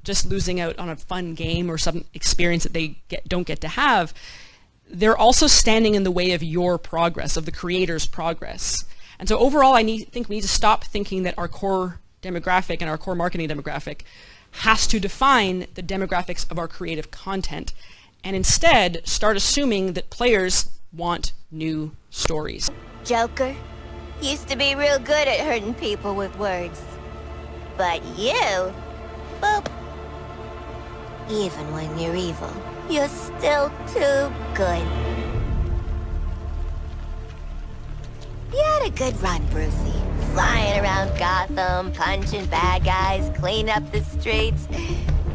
just losing out on a fun game or some experience that they don't get to have. They're also standing in the way of your progress, of the creator's progress. And so overall, think we need to stop thinking that our core demographic and our core marketing demographic has to define the demographics of our creative content, and instead start assuming that players want new stories. Joker used to be real good at hurting people with words. But you, boop. Even when you're evil, you're still too good. You had a good run, Brucey. Flying around Gotham, punching bad guys, cleaning up the streets,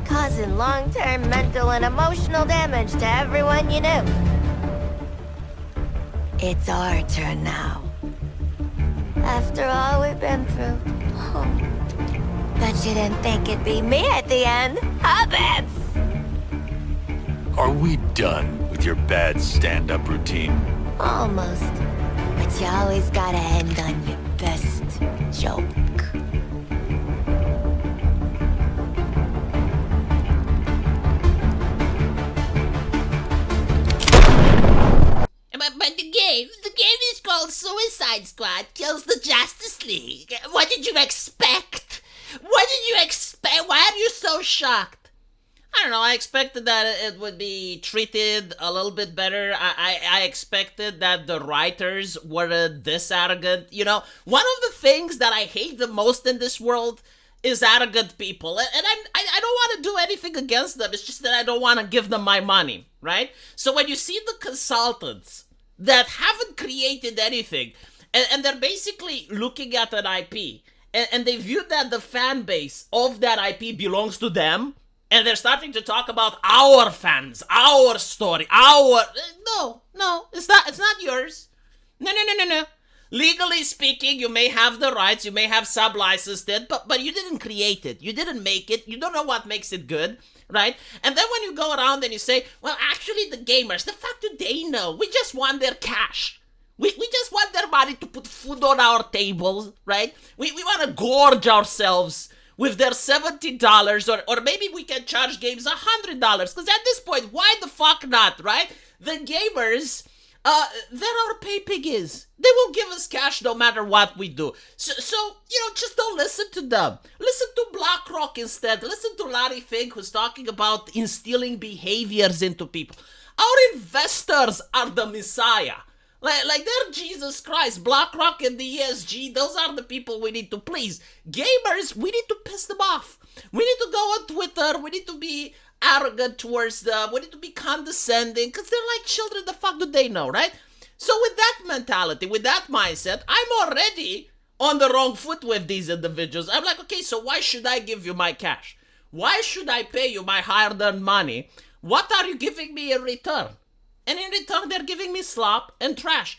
causing long-term mental and emotional damage to everyone you knew. It's our turn now. After all we've been through. Bet you didn't think it'd be me at the end, huh, Vince? Are we done with your bad stand-up routine? Almost. But you always gotta end on your best joke. But the game is called Suicide Squad Kills the Justice League. What did you expect? What did you expect? Why are you so shocked? I don't know, I expected that it would be treated a little bit better. I expected that the writers were this arrogant. You know, one of the things that I hate the most in this world is arrogant people. And I don't want to do anything against them. It's just that I don't want to give them my money, right? So when you see the consultants that haven't created anything, and they're basically looking at an IP, and they view that the fan base of that IP belongs to them, and they're starting to talk about our fans, our story, our... No, it's not yours. No. Legally speaking, you may have the rights, you may have sub-licensed it, but you didn't create it, you didn't make it, you don't know what makes it good, right? And then when you go around and you say, well, actually the gamers, the fuck do they know? We just want their cash. We just want their money to put food on our tables, right? We want to gorge ourselves with their $70, or maybe we can charge games $100, because at this point, why the fuck not, right? The gamers, they're our pay piggies. They will give us cash no matter what we do. So just don't listen to them. Listen to BlackRock instead. Listen to Larry Fink, who's talking about instilling behaviors into people. Our investors are the Messiah. Like they're Jesus Christ. BlackRock and the ESG, those are the people we need to please. Gamers, we need to piss them off. We need to go on Twitter. We need to be arrogant towards them. We need to be condescending, because they're like children. The fuck do they know, right? So with that mentality, with that mindset, I'm already on the wrong foot with these individuals. I'm like, okay, so why should I give you my cash? Why should I pay you my hard-earned money? What are you giving me in return? And in return, they're giving me slop and trash.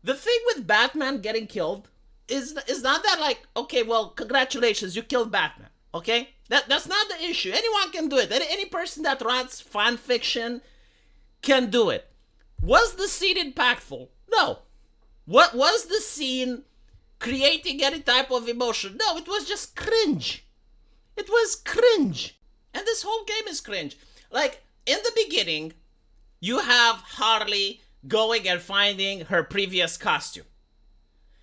The thing with Batman getting killed is not that like, okay, well, congratulations, you killed Batman, okay? That's not the issue. Anyone can do it. Any person that writes fan fiction can do it. Was the scene impactful? No. What was the scene creating any type of emotion? No, it was just cringe. It was cringe. And this whole game is cringe. Like, in the beginning, you have Harley going and finding her previous costume.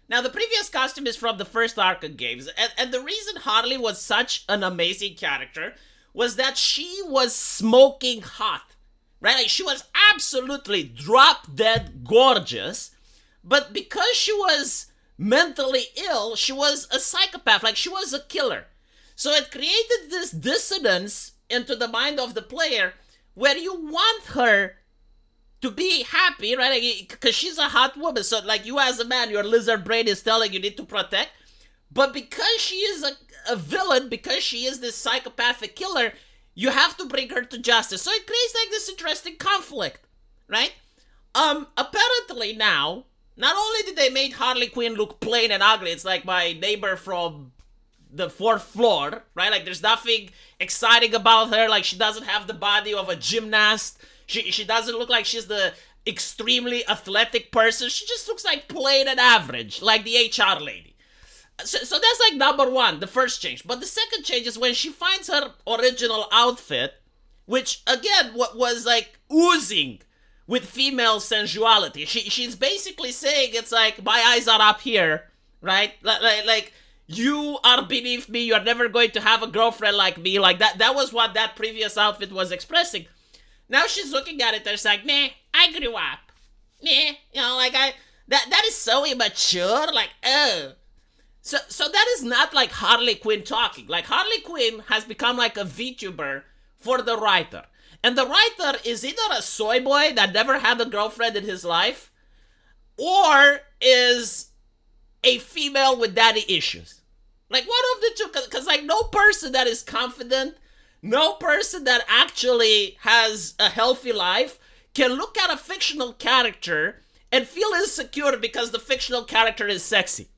Now, the previous costume is from the first Arkham games, and the reason Harley was such an amazing character was that she was smoking hot, right? Like, she was absolutely drop-dead gorgeous, but because she was mentally ill, she was a psychopath, like, she was a killer. So it created this dissonance into the mind of the player where you want her to be happy, right? Because she's a hot woman. So, like, you as a man, your lizard brain is telling you need to protect. But because she is a villain, because she is this psychopathic killer, you have to bring her to justice. So it creates, like, this interesting conflict, right? Apparently now, not only did they make Harley Quinn look plain and ugly, it's like my neighbor from the fourth floor, right? Like, there's nothing exciting about her. Like, she doesn't have the body of a gymnast. She doesn't look like she's the extremely athletic person. She just looks like plain and average, like the HR lady. So that's like number one, the first change. But the second change is when she finds her original outfit, which again was like oozing with female sensuality. She's basically saying it's like, my eyes are up here, right? Like you are beneath me. You're never going to have a girlfriend like me. Like that was what that previous outfit was expressing. Now she's looking at it and it's like, meh, I grew up. Meh, you know, like that is so immature. Like, oh. So that is not like Harley Quinn talking. Like Harley Quinn has become like a VTuber for the writer. And the writer is either a soy boy that never had a girlfriend in his life, or is a female with daddy issues. Like one of the two, because like no person that is confident, no person that actually has a healthy life can look at a fictional character and feel insecure because the fictional character is sexy.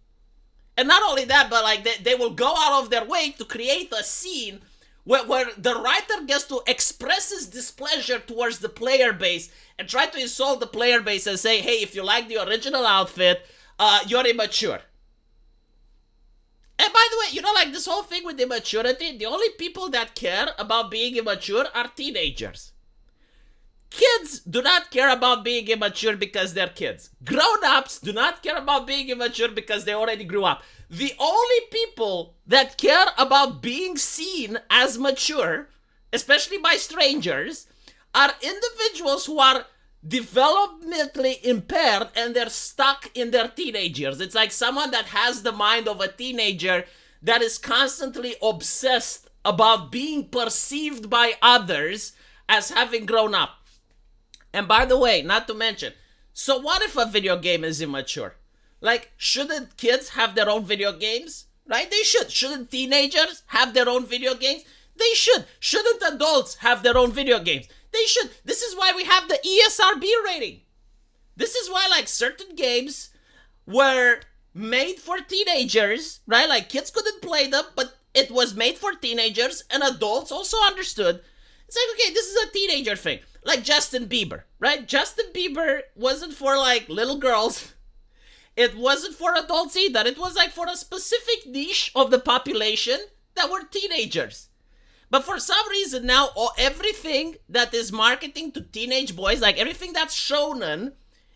And not only that, but like they will go out of their way to create a scene where the writer gets to express his displeasure towards the player base and try to insult the player base and say, hey, if you like the original outfit, you're immature. And by the way, you know, like this whole thing with immaturity, the only people that care about being immature are teenagers. Kids do not care about being immature because they're kids. Grown-ups do not care about being immature because they already grew up. The only people that care about being seen as mature, especially by strangers, are individuals who are developmentally impaired and they're stuck in their teenage years. It's like someone that has the mind of a teenager that is constantly obsessed about being perceived by others as having grown up. And by the way, not to mention, so what if a video game is immature? Like, shouldn't kids have their own video games? Right? They should. Shouldn't teenagers have their own video games? They should. Shouldn't adults have their own video games? They should. This is why we have the ESRB rating. This is why, like, certain games were made for teenagers, right? Like, kids couldn't play them, but it was made for teenagers, and adults also understood. It's like, okay, this is a teenager thing. Like Justin Bieber, right? Justin Bieber wasn't for, like, little girls. It wasn't for adults either. It was, like, for a specific niche of the population that were teenagers. But for some reason now, everything that is marketing to teenage boys, like everything that's shonen,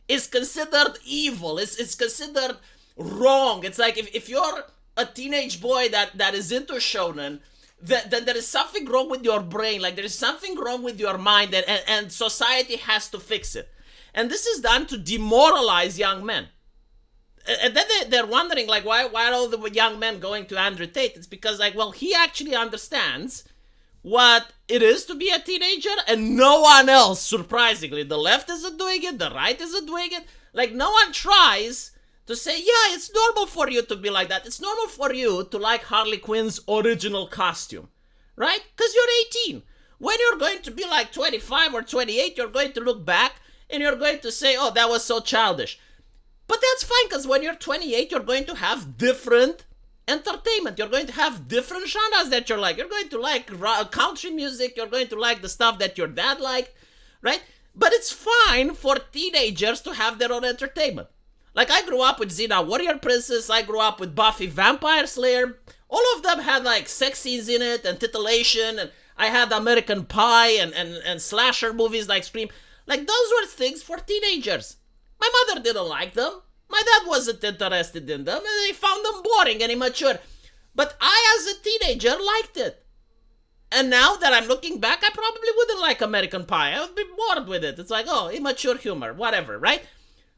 is considered evil. It's considered wrong. It's like if you're a teenage boy that is into shonen, then there is something wrong with your brain. Like there is something wrong with your mind, and society has to fix it. And this is done to demoralize young men. And then they're wondering, like, why are all the young men going to Andrew Tate? It's because, like, well, he actually understands what it is to be a teenager, and no one else, surprisingly. The left isn't doing it, the right isn't doing it. Like, no one tries to say, yeah, it's normal for you to be like that. It's normal for you to like Harley Quinn's original costume, right? Because you're 18. When you're going to be like 25 or 28, you're going to look back and you're going to say, oh, that was so childish. But that's fine, because when you're 28, you're going to have different entertainment. You're going to have different genres that you're like. You're going to like country music. You're going to like the stuff that your dad liked, right? But it's fine for teenagers to have their own entertainment. Like, I grew up with Xena Warrior Princess. I grew up with Buffy Vampire Slayer. All of them had like sex scenes in it and titillation. And I had American Pie and slasher movies like Scream. Like, those were things for teenagers. My mother didn't like them. My dad wasn't interested in them, and they found them boring and immature. But I, as a teenager, liked it. And now that I'm looking back, I probably wouldn't like American Pie. I would be bored with it. It's like, oh, immature humor, whatever, right?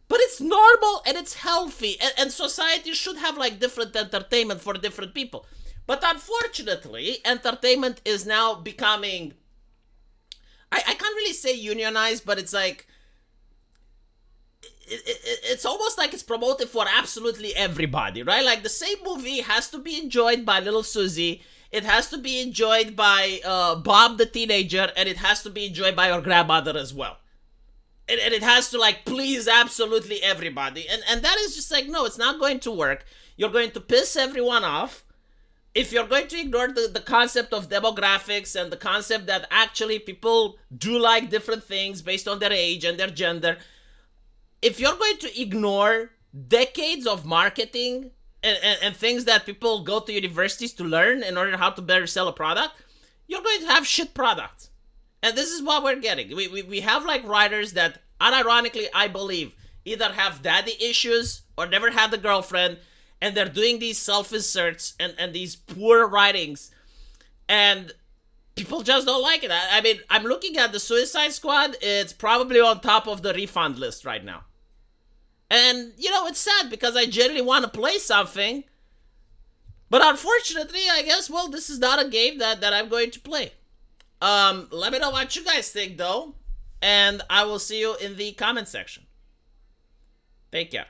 But it's normal and it's healthy, and society should have like different entertainment for different people. But unfortunately, entertainment is now becoming, I can't really say unionized, but it's like, it's almost like it's promoted for absolutely everybody, right? Like the same movie has to be enjoyed by little Susie, it has to be enjoyed by Bob the teenager, and it has to be enjoyed by your grandmother as well. And it has to like please absolutely everybody. And that is just like, no, it's not going to work. You're going to piss everyone off. If you're going to ignore the concept of demographics and the concept that actually people do like different things based on their age and their gender, if you're going to ignore decades of marketing and things that people go to universities to learn in order how to better sell a product, you're going to have shit products. And this is what we're getting. We have like writers that, unironically, I believe, either have daddy issues or never had a girlfriend, and they're doing these self-inserts and these poor writings, and people just don't like it. I mean, I'm looking at the Suicide Squad. It's probably on top of the refund list right now. And, you know, it's sad because I genuinely want to play something. But unfortunately, I guess, well, this is not a game that I'm going to play. Let me know what you guys think, though. And I will see you in the comment section. Take care.